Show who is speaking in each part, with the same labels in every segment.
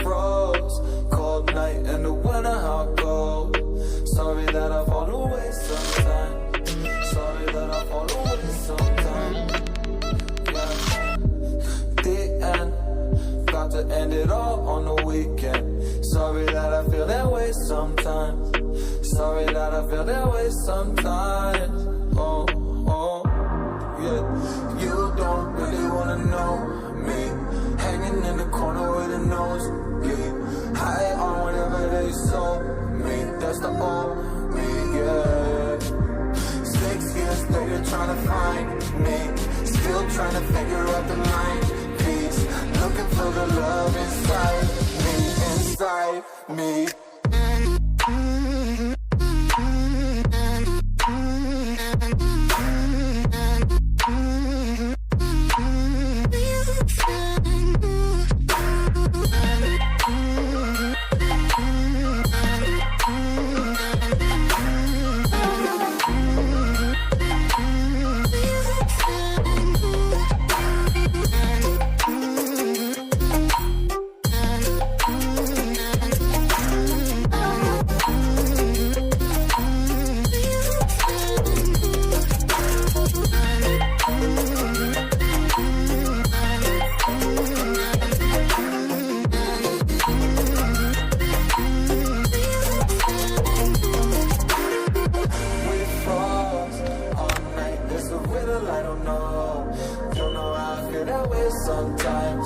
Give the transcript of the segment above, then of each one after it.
Speaker 1: froze, cold night in the winter, how cold. Sorry that I fall away sometimes. Sorry that I fall away sometimes. Yeah. The end, got to end it all on the weekend. Sorry that I feel that way sometimes. Sorry that I feel that way sometimes. Oh, oh, yeah. You don't really wanna know me. Hanging in the corner with a nosebleed. High on whatever they sold me. That's the old me, yeah. 6 years later trying to find me. Still trying to figure out the mind piece. Looking for the love inside me, inside me. Sometimes,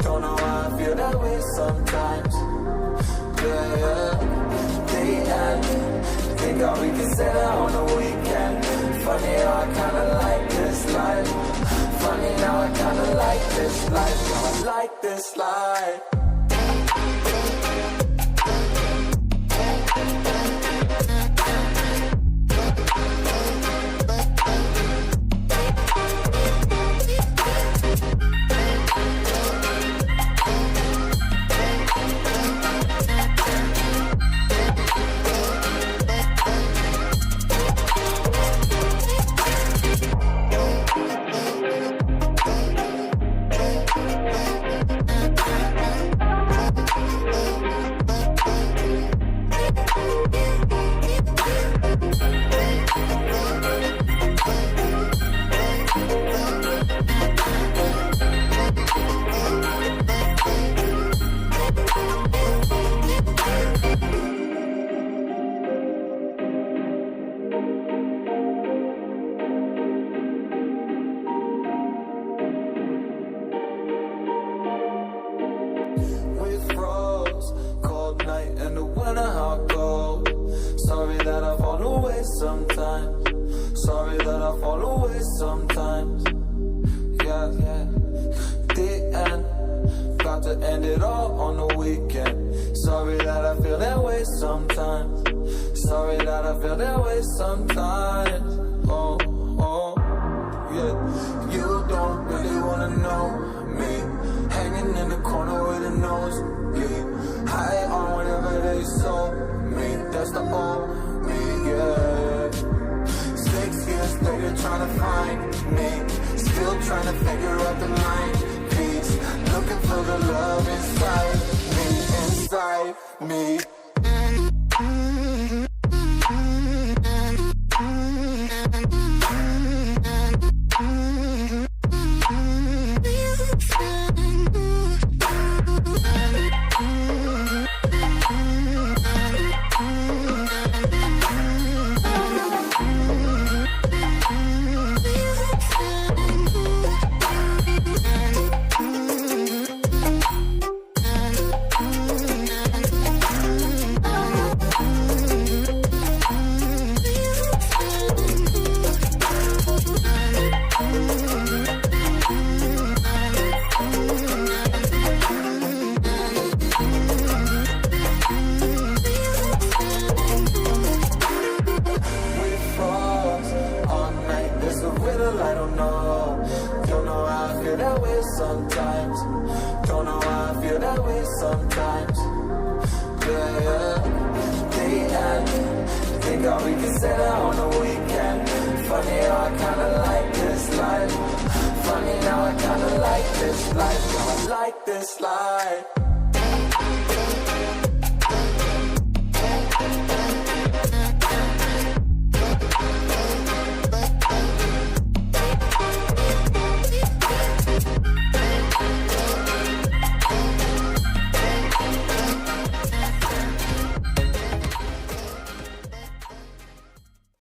Speaker 1: don't know why I feel that way sometimes. Yeah, yeah. The end, think all we can say that on the weekend. Funny how I kinda like this life. Funny now I kinda like this life. Now I like this life. Sorry that I fall away sometimes. Sorry that I fall away sometimes. Yeah, yeah. The end, got to end it all on the weekend. Sorry that I feel that way sometimes. Sorry that I feel that way sometimes. Oh, oh, yeah. You don't really wanna know me. Hanging in the corner with a nosebleed. High on whatever they sold me. That's the old me, yeah. 6 years later trying to find me. Still trying to figure out the mind piece. Looking for the love inside me, inside me. I don't know how I feel that way sometimes. Don't know how I feel that way sometimes. Yeah, yeah. The end, think all we can say that on the weekend. Funny how I kinda like this life. Funny now I kinda like this life. Now I like this life.